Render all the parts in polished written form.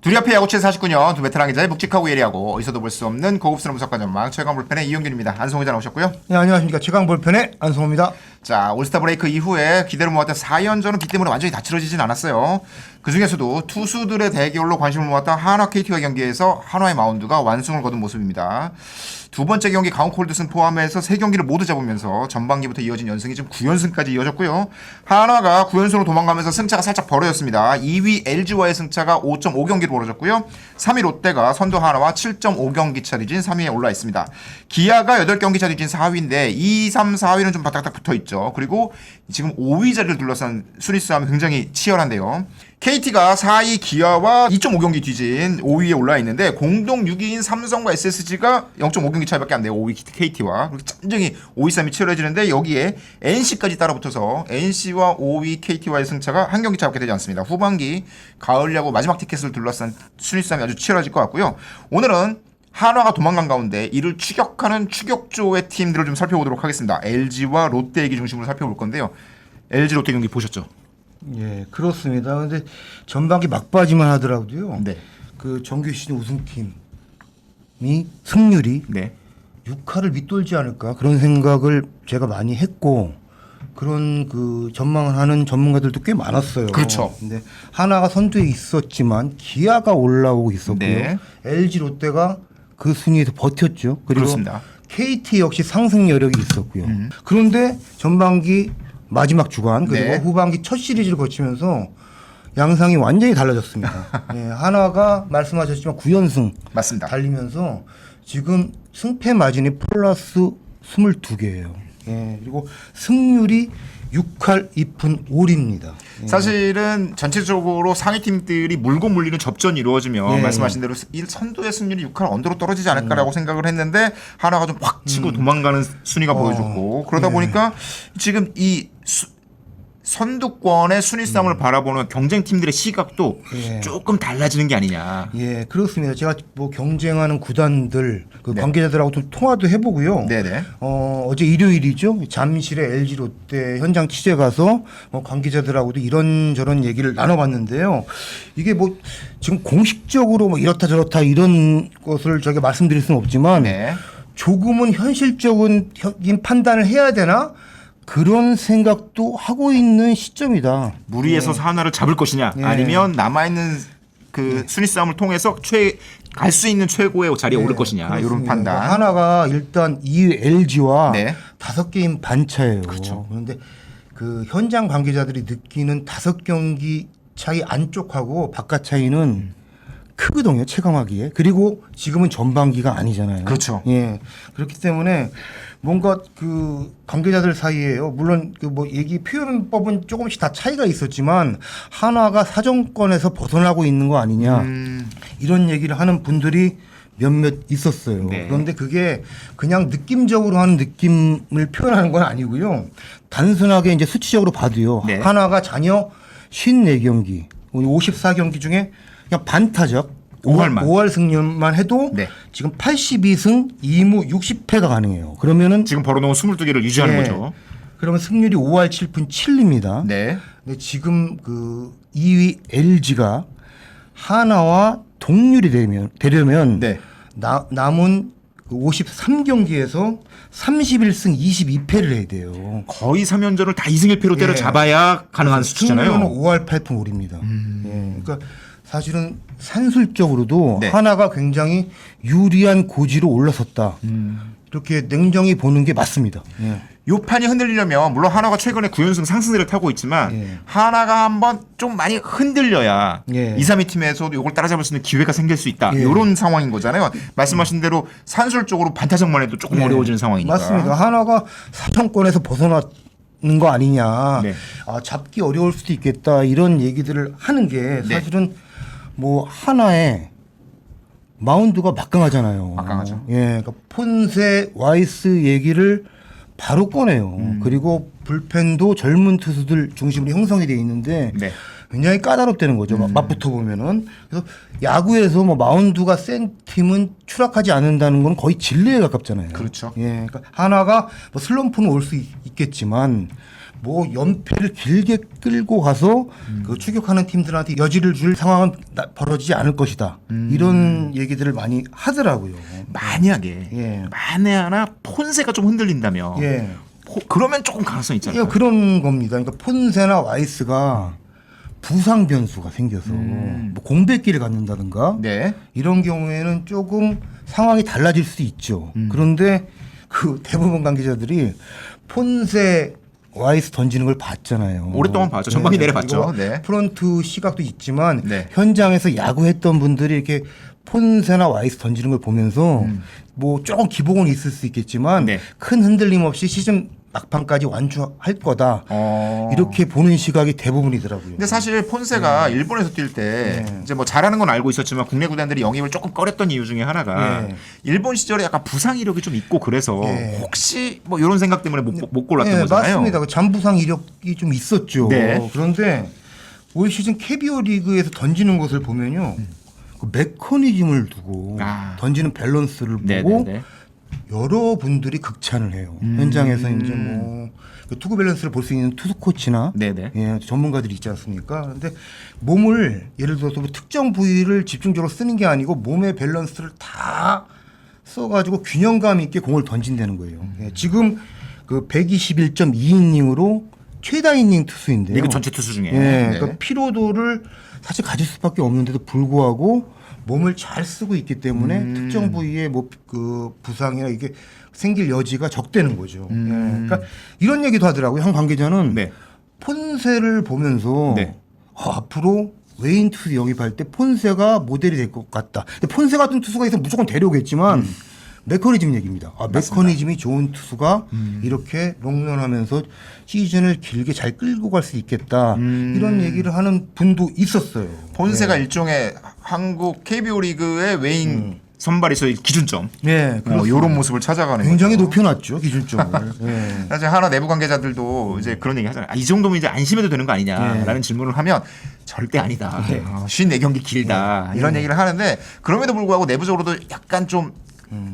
둘이 앞에 야구치에서 49년 두 베테랑 기자의 묵직하고 예리하고 어디서도 볼 수 없는 고급스러운 분석과 전망 최강 불펜의 이용균입니다. 안성호 기자 나오셨고요. 네, 안녕하십니까. 최강 볼펜의 안성호입니다. 자, 올스타 브레이크 이후에 기대를 모았던 4연전은 비 때문에 완전히 다 치러지진 않았어요. 그 중에서도 투수들의 대결로 관심을 모았던 한화 KT와 경기에서 한화의 마운드가 완승을 거둔 모습입니다. 두 번째 경기 강원콜드슨 포함해서 3경기를 모두 잡으면서 전반기부터 이어진 연승이 지금 9연승까지 이어졌고요. 한화가 9연승으로 도망가면서 승차가 살짝 벌어졌습니다. 2위 LG와의 승차가 5.5경기로 벌어졌고요. 3위 롯데가 선두 한화와 7.5경기 차 뒤진 3위에 올라 있습니다. 기아가 8경기 차 뒤진 4위인데 2, 3, 4위는 좀 바닥딱 붙어있죠. 그리고 지금 5위 자리를 둘러싼 순위 싸움이 굉장히 치열한데요. KT가 4위 기아와 2.5경기 뒤진 5위에 올라 있는데 공동 6위인 삼성과 SSG가 0.5경기 차이밖에 안 돼요. 5위 KT와. 그리고 짠정이 5위 싸움이 치열해지는데 여기에 NC까지 따라붙어서 NC와 5위 KT와의 승차가 한 경기 차밖에 되지 않습니다. 후반기 가을 야구 마지막 티켓을 둘러싼 순위 싸움이 아주 치열해질 것 같고요. 오늘은 한화가 도망간 가운데 이를 추격하는 추격조의 팀들을 좀 살펴보도록 하겠습니다. LG와 롯데 얘기 중심으로 살펴볼 건데요. LG 롯데 경기 보셨죠? 예, 그렇습니다. 근데 전반기 막바지만 하더라도요. 네. 그 정규 시즌 우승팀이 승률이 네. 6할을 밑돌지 않을까 그런 생각을 제가 많이 했고 그런 그 전망을 하는 전문가들도 꽤 많았어요. 그렇죠. 근데 하나가 선두에 있었지만 기아가 올라오고 있었고요. 네. LG 롯데가 그 순위에서 버텼죠. 그리고 그렇습니다. KT 역시 상승 여력이 있었고요. 그런데 전반기 마지막 주간 그리고 네. 후반기 첫 시리즈를 거치면서 양상이 완전히 달라졌습니다. 예, 하나가 말씀하셨지만 9연승 맞습니다. 달리면서 지금 승패 마진이 플러스 22개예요. 예, 그리고 승률이 6할 2푼 5리입니다. 예. 사실은 전체적으로 상위 팀들이 물고 물리는 접전이 이루어지면 예. 말씀하신 대로 이 선두의 승률이 6할 언더로 떨어지지 않을까라고 생각을 했는데 하나가 좀 확 치고 도망가는 순위가 보여줬고 그러다 보니까 지금 이 선두권의 순위 싸움을 바라보는 경쟁팀들의 시각도 예. 조금 달라지는 게 아니냐. 예, 그렇습니다. 제가 뭐 경쟁하는 구단들 그 네. 관계자들하고 좀 통화도 해보고요. 네네. 어제 일요일이죠. 잠실에 LG 롯데 현장 취재 가서 관계자들하고도 이런저런 얘기를 나눠봤는데요. 이게 뭐 지금 공식적으로 뭐 이렇다 저렇다 이런 것을 저기 말씀드릴 수는 없지만 네. 조금은 현실적인 판단을 해야 되나? 그런 생각도 하고 있는 시점이다. 무리해서 하나를 잡을 것이냐 예. 아니면 남아있는 그 순위 싸움을 통해서 갈 수 있는 최고의 자리에 오를 것이냐 이런 그렇습니다. 판단. 하나가 일단 2위 LG와 네. 5게임 반차예요. 그렇죠. 그런데 그 현장 관계자들이 느끼는 5경기 차이 안쪽하고 바깥 차이는 크거든요. 체감하기에. 그리고 지금은 전반기가 아니잖아요. 그렇죠. 예. 그렇기 때문에 뭔가 그 관계자들 사이에요. 물론 그 뭐 얘기 표현법은 조금씩 다 차이가 있었지만 한화가 사정권에서 벗어나고 있는 거 아니냐 이런 얘기를 하는 분들이 몇몇 있었어요. 네. 그런데 그게 그냥 느낌적으로 하는 느낌을 표현하는 건 아니고요. 단순하게 이제 수치적으로 봐도요. 네. 한화가 잔여 54경기, 54경기 중에 그냥 반타적 5할 승률만 해도 네. 지금 82승 2무 60패가 가능해요. 그러면은 지금 벌어놓은 22개를 유지하는 예. 거죠. 그러면 승률이 5할 7푼 7리입니다. 네. 근데 지금 그 2위 LG가 하나와 동률이 되려면 네. 남은 그 53경기에서 31승 22패를 해야 돼요. 거의 3연전을 다 2승 1패로 때려잡아야 가능한 수치잖아요. 승률은 5할 8푼 5리입니다. 예. 그러니까 사실은 산술적으로도 네. 하나가 굉장히 유리한 고지로 올라섰다. 이렇게 냉정히 보는 게 맞습니다. 예. 요 판이 흔들리려면 물론 하나가 최근에 9연승 상승세를 타고 있지만 예. 하나가 한번 좀 많이 흔들려야 예. 2, 3위 팀에서도 이걸 따라잡을 수 있는 기회가 생길 수 있다. 예. 이런 상황인 거잖아요. 말씀하신 대로 산술적으로 반타작만 해도 조금 예. 어려워지는 상황이니까. 맞습니다. 하나가 사정권에서 벗어나는 거 아니냐. 네. 아, 잡기 어려울 수도 있겠다. 이런 얘기들을 하는 게 사실은 뭐 하나의 마운드가 막강하잖아요. 막강하죠. 예, 그러니까 폰세, 와이스 얘기를 바로 꺼내요. 그리고 불펜도 젊은 투수들 중심으로 형성이 돼 있는데 네. 굉장히 까다롭다는 거죠. 맞붙어 보면은. 그래서 야구에서 뭐 마운드가 센 팀은 추락하지 않는다는 건 거의 진리에 가깝잖아요. 그렇죠. 예, 그러니까 하나가 뭐 슬럼프는 올 수 있겠지만 뭐 연패를 길게 끌고 가서 그 추격하는 팀들한테 여지를 줄 상황은 벌어지지 않을 것이다. 이런 얘기들을 많이 하더라고요. 만약에 예. 만에 하나 폰세가 좀 흔들린다면 예. 그러면 조금 가능성이 있잖아요. 예, 그런 겁니다. 그러니까 폰세나 와이스가 부상 변수가 생겨서 뭐 공백기를 갖는다든가 네. 이런 경우에는 조금 상황이 달라질 수 있죠. 그런데 그 대부분 관계자들이 폰세 와이스 던지는 걸 봤잖아요. 오랫동안 봤죠. 전방위 내려봤죠. 그리고 네. 프런트 시각도 있지만 네. 현장에서 야구했던 분들이 이렇게 폰세나 와이스 던지는 걸 보면서 뭐 조금 기복은 있을 수 있겠지만 네. 큰 흔들림 없이 시즌 막판까지 완주할 거다. 이렇게 보는 시각이 대부분이더라고요. 근데 사실 폰세가 일본에서 뛸 때 이제 뭐 잘하는 건 알고 있었지만 국내 구단들이 영입을 조금 꺼렸던 이유 중에 하나가 일본 시절에 약간 부상 이력이 좀 있고 그래서 혹시 뭐 이런 생각 때문에 못 골랐던 거잖아요. 맞습니다. 그 잔부상 이력이 좀 있었죠. 네. 그런데 올 시즌 KBO 리그에서 던지는 것을 보면요. 그 메커니즘을 두고 던지는 밸런스를 보고 네네네. 여러분들이 극찬을 해요. 현장에서 이제 뭐그 투구 밸런스를 볼 수 있는 투수 코치나 네네. 예, 전문가들이 있지 않습니까? 그런데 몸을 예를 들어서 뭐 특정 부위를 집중적으로 쓰는 게 아니고 몸의 밸런스를 다 써가지고 균형감 있게 공을 던진다는 거예요. 예, 지금 그 121.2이닝으로 최다 이닝 투수인데요. 리그 전체 투수 중에. 예, 네. 그러니까 피로도를 사실 가질 수밖에 없는데도 불구하고 몸을 잘 쓰고 있기 때문에 특정 부위에 뭐 그 부상이나 이게 생길 여지가 적다는 거죠. 예, 그러니까 이런 얘기도 하더라고요. 한 관계자는 네. 폰세를 보면서 네. 앞으로 외인 투수 영입할 때 폰세가 모델이 될 것 같다. 근데 폰세 같은 투수가 있으면 무조건 데려오겠지만 메커니즘 얘기입니다. 메커니즘이 좋은 투수가 이렇게 롱런하면서 시즌을 길게 잘 끌고 갈 수 있겠다. 이런 얘기를 하는 분도 있었어요. 폰세가 일종의 한국 KBO 리그의 외인 선발에서의 기준점. 네, 이런 모습을 찾아가는 굉장히 거죠. 높여놨죠 기준점을. 네. 사실 하나 내부 관계자들도 이제 그런 얘기 하잖아요. 이 정도면 이제 안심해도 되는 거 아니냐라는 질문을 하면 절대 아니다. 54경기 길다. 이런 얘기를 하는데 그럼에도 불구하고 내부적으로도 약간 좀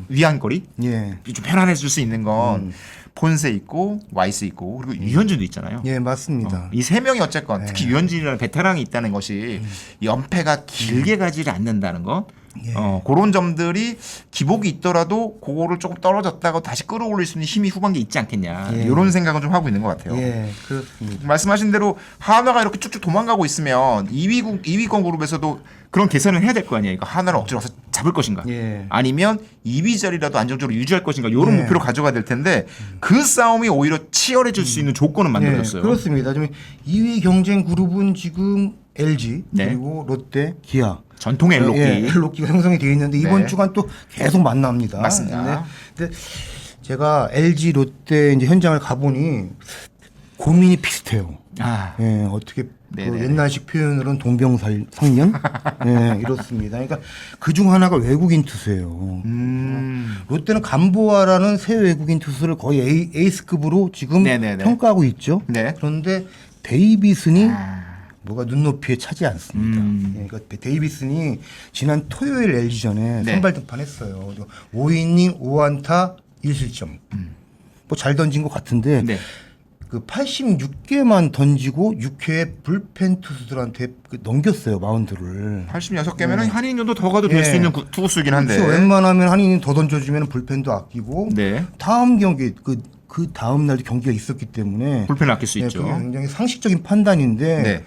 위안거리? 예. 좀 편안해질 수 있는 건 폰세 있고 와이스 있고 그리고 유현진도 있잖아요. 예, 맞습니다. 이 세 명이 어쨌건 특히 유현진이라는 베테랑이 있다는 것이 연패가 길게 가지를 않는다는 것. 그런 점들이 기복이 있더라도 그거를 조금 떨어졌다가 다시 끌어올릴 수 있는 힘이 후반기에 있지 않겠냐. 이런 생각은 좀 하고 있는 것 같아요. 예, 그렇습니다. 말씀하신 대로 한화가 이렇게 쭉쭉 도망가고 있으면 2위권 그룹에서도 그런 계산을 해야 될 거 아니에요. 그러니까 한화를 억지로 와서 잡을 것인가. 예. 아니면 2위 자리라도 안정적으로 유지할 것인가. 이런 목표로 가져가야 될 텐데 그 싸움이 오히려 치열해질 수 있는 조건을 만들어줬어요. 예, 그렇습니다. 지금 2위 경쟁 그룹은 지금 LG 네. 그리고 롯데, 기아. 전통의 엘로키. 예, 엘로키가 형성이 되어 있는데 이번 네. 주간 또 계속 만납니다. 맞습니다. 근데 제가 LG, 롯데 이제 현장을 가보니 고민이 비슷해요. 예, 어떻게 그 네네. 옛날식 표현으로는 동병상련? 예, 이렇습니다. 그러니까 그중 하나가 외국인 투수예요. 롯데는 감보아라는 새 외국인 투수를 거의 에이스급으로 지금 네네네. 평가하고 있죠. 네. 그런데 데이비슨이 뭐가 눈높이에 차지 않습니다. 예, 그러니까 데이비슨이 지난 토요일 LG전에 네. 선발 등판했어요. 5이닝 5안타 1실점. 뭐 잘 던진 것 같은데 네. 그 86개만 던지고 6회에 불펜 투수들한테 넘겼어요 마운드를. 86개면은 한 이닝 정도 더 가도 될 수 예. 있는 투구수이긴 한데. 그렇죠. 웬만하면 한 이닝 더 던져주면 불펜도 아끼고 네. 다음 경기 그 다음 날도 경기가 있었기 때문에 불펜을 아낄 수 네, 있죠. 그게 굉장히 상식적인 판단인데 네.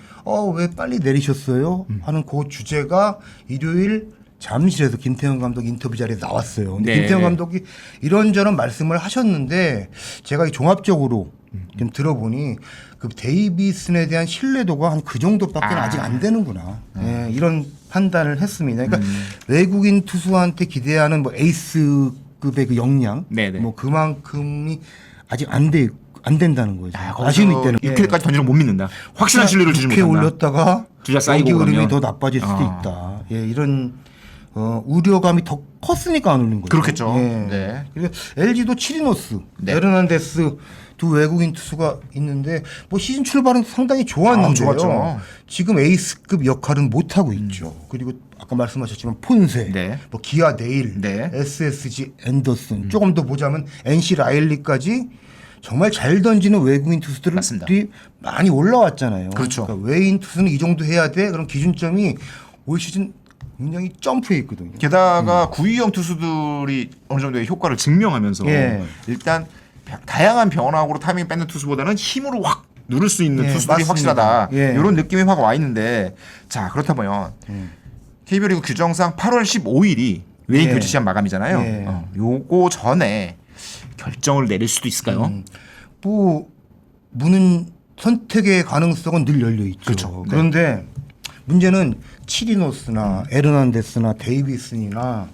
왜 빨리 내리셨어요? 하는 그 주제가 일요일 잠실에서 김태형 감독 인터뷰 자리에 나왔어요. 근데 네. 김태형 감독이 이런저런 말씀을 하셨는데 제가 종합적으로 좀 들어보니 그 데이비슨에 대한 신뢰도가 한 그 정도밖에 아직 안 되는구나. 예, 이런 판단을 했습니다. 그러니까 외국인 투수한테 기대하는 뭐 에이스급의 그 역량, 네네. 뭐 그만큼이 아직 안 된다는 거죠. 아쉬움이 있다는. 6회까지 던지는 못 믿는다. 확실한 신뢰를 주지 6회 못한다. 올렸다가 주자 쌓이고 경기 흐름이 그러면. 더 나빠질 수도 있다. 예, 이런 우려감이 더 컸으니까 안 올린 거죠. 그렇겠죠. 예. 네. 그리고 LG도 치리노스, 네. 에르난데스 두 외국인 투수가 있는데 뭐 시즌 출발은 상당히 좋았는데요. 좋았죠. 지금 에이스급 역할은 못 하고 있죠. 그리고 아까 말씀하셨지만 폰세, 네. 뭐 기아 네일, 네. SSG 앤더슨, 조금 더 보자면 NC 라일리까지 정말 잘 던지는 외국인 투수들이 맞습니다. 많이 올라왔잖아요. 그렇죠. 그러니까 외인 투수는 이 정도 해야 돼. 그런 기준점이 올 시즌 굉장히 점프해 있거든요. 게다가 구위형 투수들이 어느 정도의 효과를 증명하면서 예. 일단 다양한 변화구로 타이밍 뺏는 투수보다는 힘으로 확 누를 수 있는 예, 투수들이 맞습니다. 확실하다. 예. 이런 느낌이 확 와 있는데 자 그렇다면 KBO 리그 규정상 8월 15일이 외인 예. 교체 시한 마감이잖아요. 예. 요거 전에 결정을 내릴 수도 있을까요? 뭐 문은 선택의 가능성은 늘 열려 있죠. 그렇죠. 네. 그런데 문제는 치리노스나 에르난데스나 데이비슨이나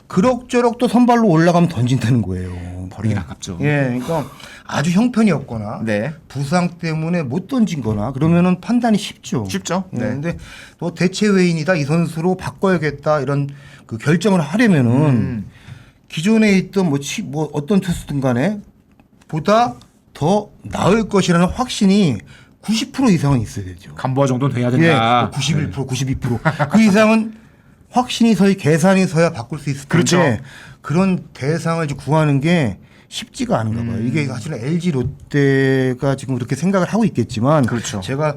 그럭저럭 또 선발로 올라가면 던진다는 거예요. 버리긴 아깝죠. 예, 그러니까 아주 형편이었거나 네. 부상 때문에 못 던진거나 그러면은 판단이 쉽죠. 쉽죠. 예, 네. 근데 또 대체 외인이다 이 선수로 바꿔야겠다 이런 그 결정을 하려면은 기존에 있던 뭐 어떤 투수든 간에 보다 더 나을 것이라는 확신이 90% 이상은 있어야 되죠. 간보아 정도는 돼야 예, 된다. 91%, 92%. 그 이상은 확신이 서야 계산이 서야 바꿀 수 있을 텐데 그렇죠. 그런 대상을 이제 구하는 게 쉽지가 않은가 봐요. 이게 사실은 LG 롯데가 지금 그렇게 생각을 하고 있겠지만 그렇죠. 제가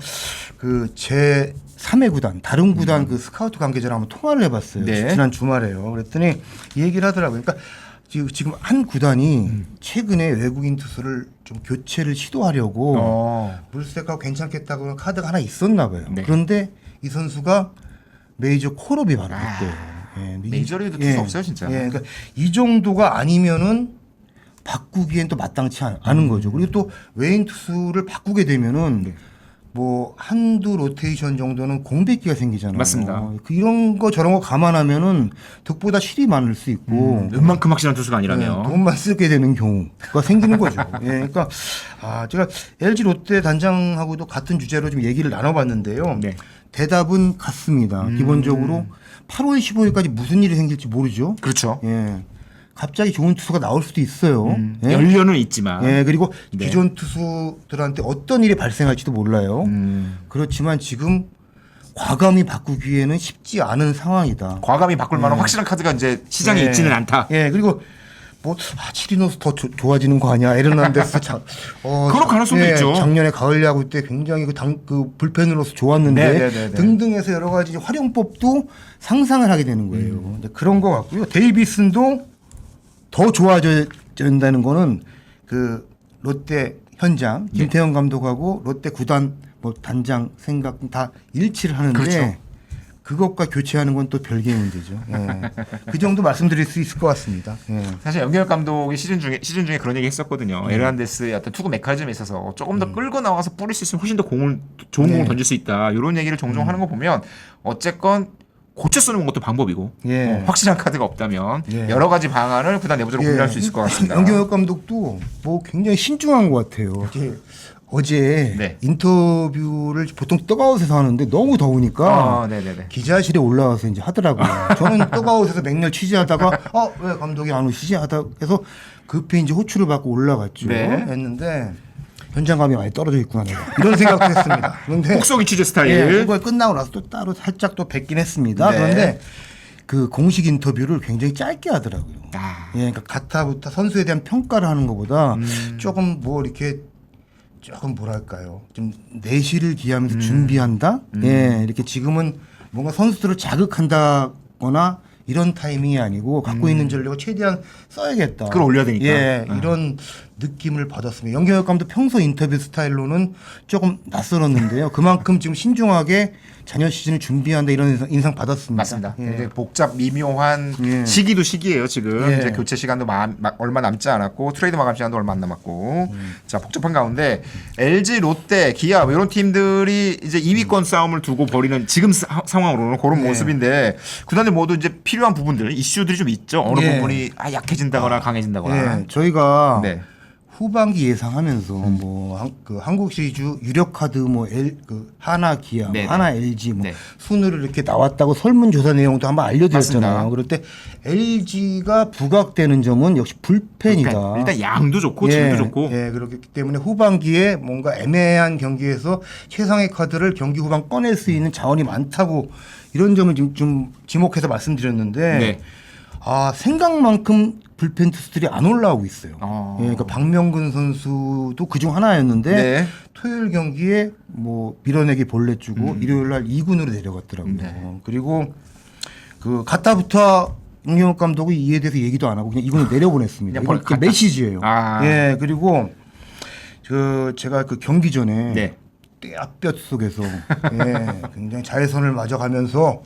그 제 3회 구단 다른 구단 그 스카우트 관계자랑 한번 통화를 해봤어요. 네. 지난 주말에요. 그랬더니 이 얘기를 하더라고요. 그러니까 지금 한 구단이 최근에 외국인 투수를 좀 교체를 시도하려고 물색하고 괜찮겠다고 카드가 하나 있었나 봐요. 네. 그런데 이 선수가 메이저 콜업이 바로 그때. 예, 메이저리그도 투수 없어요, 진짜. 예, 그러니까 이 정도가 아니면은 바꾸기엔 또 마땅치 않은 거죠. 그리고 또 외인 투수를 바꾸게 되면은 뭐 한두 로테이션 정도는 공백기가 생기잖아요. 맞습니다. 이런 거 저런 거 감안하면은 득보다 실이 많을 수 있고 웬만큼 확실한 투수가 아니라면. 네, 돈만 쓰게 되는 경우가 생기는 거죠. 예, 그러니까 제가 LG 롯데 단장하고도 같은 주제로 좀 얘기를 나눠봤는데요. 네. 대답은 같습니다. 기본적으로 8월 15일까지 무슨 일이 생길지 모르죠. 그렇죠. 예, 갑자기 좋은 투수가 나올 수도 있어요. 예? 연료는 있지만. 예, 그리고 네. 기존 투수들한테 어떤 일이 발생할지도 몰라요. 그렇지만 지금 과감히 바꾸기에는 쉽지 않은 상황이다. 과감히 바꿀 만한 확실한 카드가 이제 시장에 예. 있지는 않다. 예, 그리고 뭐 치리노스 더 좋아지는 거 아니야? 에르난데스 그럴 가능성도 있죠. 작년에 가을 야구 때 굉장히 그 불펜으로서 좋았는데 네네네네. 등등해서 여러 가지 활용법도 상상을 하게 되는 거예요. 이제 그런 거 같고요. 데이비슨도 더 좋아져야 된다는 거는 그 롯데 현장 김태형 감독하고 롯데 구단 뭐 단장 생각 다 일치를 하는데 그렇죠. 그것과 교체하는 건 또 별개의 문제죠. 예. 그 정도 말씀드릴 수 있을 것 같습니다. 예. 사실 염경엽 감독이 시즌 중에 그런 얘기 했었거든요. 에르난데스의 어떤 투구 메커니즘에 있어서 조금 더 끌고 나와서 뿌릴 수 있으면 훨씬 더 좋은 공을 던질 수 있다. 이런 얘기를 종종 하는 거 보면 어쨌건 고쳐 쓰는 것도 방법이고 예. 확실한 카드가 없다면 예. 여러 가지 방안을 구단 내부적으로 고민할 수 있을 것 같습니다. 염경엽 감독도 뭐 굉장히 신중한 것 같아요. 어제 네. 인터뷰를 보통 떡아웃에서 하는데 너무 더우니까 네네네. 기자실에 올라와서 이제 하더라고요. 저는 떡아웃에서 맥날 취재하다가 왜 감독이 안 오시지 하다 해서 급히 이제 호출을 받고 올라갔죠. 네. 했는데 현장감이 많이 떨어져 있구나 내가. 이런 생각도 했습니다. 그런데 폭성이 취재 스타일. 예, 그거 끝나고 나서 또 따로 살짝 또 뵙긴 했습니다. 네. 그런데 그 공식 인터뷰를 굉장히 짧게 하더라고요. 예, 그러니까 가타부타 선수에 대한 평가를 하는 것보다 조금 뭐 이렇게 조금 뭐랄까요, 좀 내실을 기하면서 준비한다. 예, 이렇게 지금은 뭔가 선수들을 자극한다거나 이런 타이밍이 아니고 갖고 있는 전력을 최대한 써야겠다. 끌어올려야 되니까. 예, 이런 느낌을 받았습니다. 염경엽 감독 평소 인터뷰 스타일로는 조금 낯설었는데요. 그만큼 지금 신중하게 자녀 시즌을 준비한다 이런 인상 받았습니다. 맞습니다. 예. 굉장히 복잡 미묘한 예. 시기도 시기예요. 지금 예. 이제 교체 시간도 얼마 남지 않았고 트레이드 마감 시간도 얼마 안 남았고 자 복잡한 가운데 LG, 롯데, 기아 뭐 이런 팀들이 이제 2위권 싸움을 두고 벌이는 지금 상황으로는 그런 예. 모습인데 구단들 모두 이제 필요한 부분들 이슈들이 좀 있죠. 어느 예. 부분이 약해진다거나 강해진다거나. 예, 저희가 네. 후반기 예상하면서 그 한국 시리즈 유력 카드 그 하나 기아, 네네. 하나 LG 네. 순으로 이렇게 나왔다고 설문조사 내용도 한번 알려드렸잖아요. 맞습니다. 그럴 때 LG가 부각되는 점은 역시 불펜이다. 일단 양도 좋고 질도 좋고. 예, 그렇기 때문에 후반기에 뭔가 애매한 경기에서 최상의 카드를 경기 후반 꺼낼 수 있는 자원이 많다고 이런 점을 좀 지목해서 말씀드렸는데 네. 생각만큼 불펜 투수들이 안 올라오고 있어요. 어. 예, 그러니까 박명근 선수도 그중 하나였는데 네. 토요일 경기에 뭐 밀어내기 볼넷 주고 일요일 날 2군으로 내려갔더라고요. 네. 그리고 그 가타부터 임경욱 감독이 이에 대해서 얘기도 안 하고 그냥 2군을 내려보냈습니다. 그냥 이건 메시지예요. 아. 예, 그리고 제가 그 경기 전에 네. 떼앗볕 속에서 예, 굉장히 자외선을 맞아가면서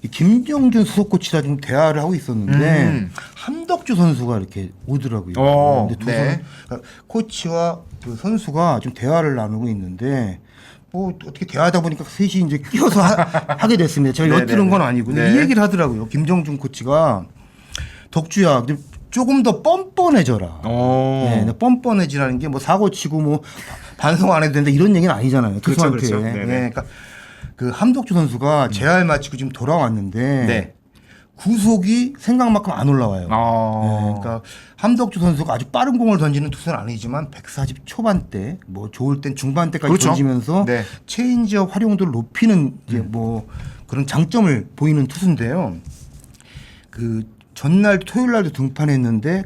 이 김정준 수석 코치랑 좀 대화를 하고 있었는데 함덕주 선수가 이렇게 오더라고요. 근데 두 네. 그러니까 코치와 그 선수가 좀 대화를 나누고 있는데 뭐 어떻게 대화하다 보니까 셋이 이제 끼어서 하게 됐습니다. 제가 네, 엿들은 네, 건 네. 아니고 네. 이 얘기를 하더라고요. 김정준 코치가 덕주야 조금 더 뻔뻔해져라. 네, 뻔뻔해지라는 게 뭐 사고 치고 뭐 반성 안 해도 된다 이런 얘기는 아니잖아요. 그렇죠, 투수한테. 그렇죠. 네네. 네, 그러니까 그 함덕주 선수가 재활 마치고 지금 돌아왔는데 네. 구속이 생각만큼 안 올라와요. 어. 네, 그러니까 함덕주 선수가 아주 빠른 공을 던지는 투수는 아니지만 140 초반대, 뭐 좋을 땐 중반대까지 그렇죠. 던지면서 네. 체인지업 활용도를 높이는 이제 뭐 그런 장점을 보이는 투수인데요. 그 전날 토요일 날도 등판했는데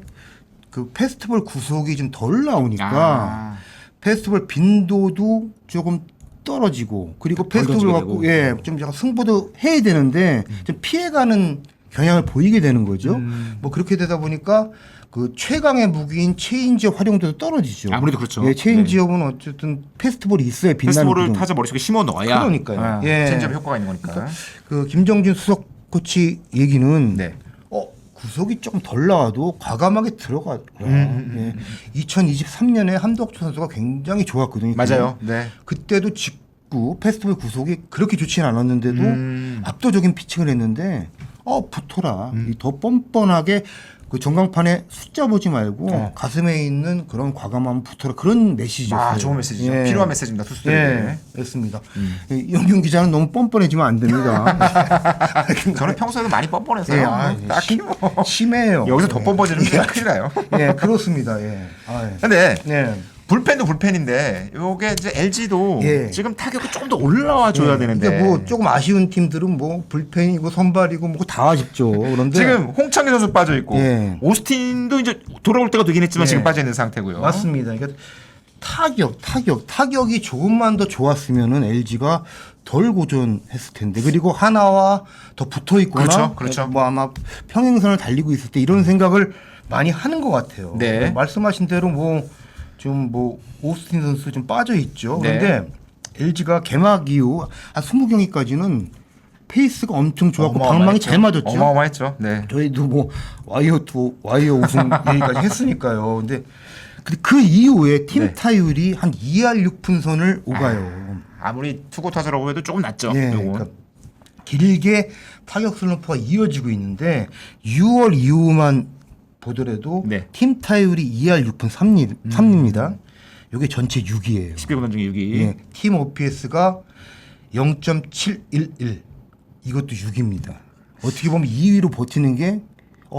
그 페스티벌 구속이 좀 덜 나오니까 페스티벌 빈도도 조금 떨어지고 그리고 덜 페스티벌 던지게 갖고 되고. 예, 좀 약간 승부도 해야 되는데 좀 피해가는 경향을 보이게 되는 거죠. 뭐 그렇게 되다 보니까 그 최강의 무기인 체인지업 활용도도 떨어지죠. 아무래도 그렇죠. 예, 체인지업은 어쨌든 페스티벌이 있어야 빛나는 페스티벌을 구종. 타자 머릿속에 심어 넣어야 그러니까요. 예. 체인지업 효과가 있는 거니까. 그 김정진 수석 코치 얘기는 네. 구속이 조금 덜 나와도 과감하게 들어가. 예. 2023년에 함덕주 선수가 굉장히 좋았거든요. 맞아요. 네. 그때도 직구 페스티벌 구속이 그렇게 좋지는 않았는데도 압도적인 피칭을 했는데 붙어라. 더 뻔뻔하게 그 전광판에 숫자 보지 말고 가슴에 있는 그런 과감함 붙어라. 그런 메시지였어요. 좋은 메시지죠. 예. 필요한 메시지입니다. 투수들에게. 예, 그렇습니다. 영균 기자는 너무 뻔뻔해지면 안 됩니다. 저는 평소에도 많이 뻔뻔해서요. 예, 딱히 뭐 심해요. 여기서 더 뻔뻔해지면 큰일 나요. 예, 그렇습니다. 예. 예. 근데 네. 불펜도 불펜인데 요게 이제 LG도 예. 지금 타격이 조금 더 올라와 줘야 되는데 그러니까 뭐 조금 아쉬운 팀들은 뭐 불펜이고 선발이고 뭐 다 아쉽죠. 그런데 지금 홍창기 선수 빠져 있고 예. 오스틴도 이제 돌아올 때가 되긴 했지만 예. 지금 빠져 있는 상태고요. 맞습니다. 그러니까 타격이 조금만 더 좋았으면은 LG가 덜 고전했을 텐데 그리고 하나와 더 붙어 있거나 그렇죠, 그렇죠. 뭐 아마 평행선을 달리고 있을 때 이런 생각을 많이 하는 것 같아요. 네. 말씀하신 대로 좀 오스틴 선수 좀 빠져 있죠. 네. 그런데 LG가 개막 이후 한 20경기까지는 페이스가 엄청 좋았고 방망이 잘 맞았죠. 어마어마했죠. 네. 저희도 뭐 와이어 우승 얘기까지 했으니까요. 근데 그 이후에 팀 네. 타율이 한 2할 6푼 선을 오가요. 아무리 투고 타자라고 해도 조금 낮죠. 예, 요건. 그러니까 길게 타격 슬럼프가 이어지고 있는데 6월 이후만 보더라도 네. 팀 타율이 2할 6푼 3입니다. 이게 전체 6이에요. 10개구단 중에 6위. 예, 팀 OPS가 0.711 이것도 6입니다. 어떻게 보면 2위로 버티는 게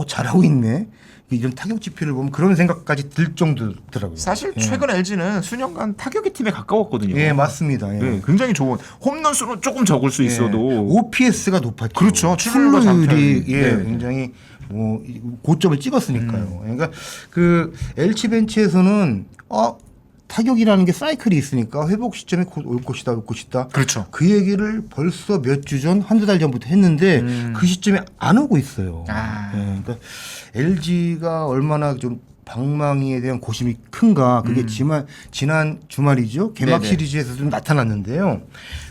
잘하고 있네. 이런 타격 지표를 보면 그런 생각까지 들 정도더라고요. 사실 예. 최근 LG는 수년간 타격의 팀에 가까웠거든요. 예, 맞습니다. 예. 네, 굉장히 좋은 홈런 수는 조금 적을 수 있어도 OPS가 높았죠. 그렇죠. 출루율과 출루율이 장타율이. 예, 네. 굉장히 고점을 찍었으니까요. 그러니까 그 LG 벤치에서는 타격이라는 게 사이클이 있으니까 회복 시점이 곧 올 것이다. 그렇죠. 그 얘기를 벌써 몇 주 전, 한두 달 전부터 했는데 그 시점에 안 오고 있어요. 아. 예, 그러니까 LG가 얼마나 좀 방망이에 대한 고심이 큰가 그게 지난 주말이죠. 개막 네네. 시리즈에서 좀 나타났는데요.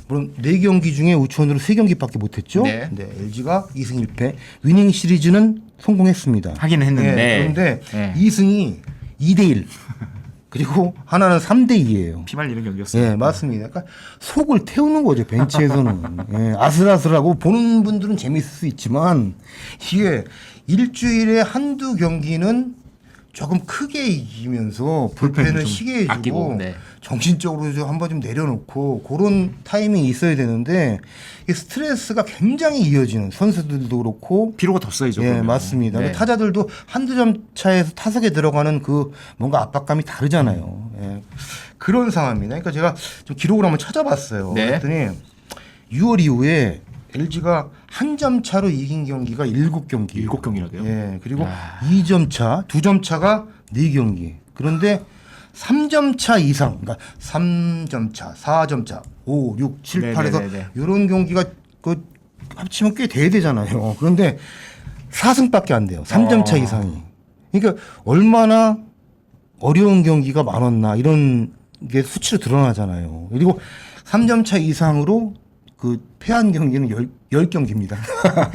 물론 4경기 중에 우천으로 3경기밖에 못했죠. 네. LG가 2승 1패 위닝 시리즈는 성공했습니다. 하긴 했는데. 그런데 네. 2승이 2대1 그리고 하나는 3대2예요. 피말리는 경기였어요. 예, 맞습니다. 그러니까 속을 태우는 거죠, 벤치에서는. 예, 아슬아슬하고 보는 분들은 재밌을 수 있지만 이게 일주일에 한두 경기는 조금 크게 이기면서 불펜을 쉬게 해주고 아끼고, 네. 정신적으로 좀 한번 좀 내려놓고 그런 타이밍이 있어야 되는데 이 스트레스가 굉장히 이어지는 선수들도 그렇고 피로가 더 쌓이죠. 예, 그러면. 맞습니다. 네. 타자들도 한두 점 차에서 타석에 들어가는 그 뭔가 압박감이 다르잖아요. 예. 그런 상황입니다. 그러니까 제가 좀 기록을 한번 찾아봤어요. 네. 그랬더니 6월 이후에 LG가 한 점 차로 이긴 경기가 7경기. 7경기나 돼요? 예. 그리고 2점 차, 2점 차가 4경기. 그런데 3점 차 이상, 그러니까 3점 차, 4점 차, 5, 6, 7, 8에서 네네네네. 이런 경기가 그 합치면 꽤 돼야 되잖아요. 그런데 4승밖에 안 돼요. 3점 차 이상이. 그러니까 얼마나 어려운 경기가 많았나 이런 게 수치로 드러나잖아요. 그리고 3점 차 이상으로 그 패한 경기는 10경기입니다.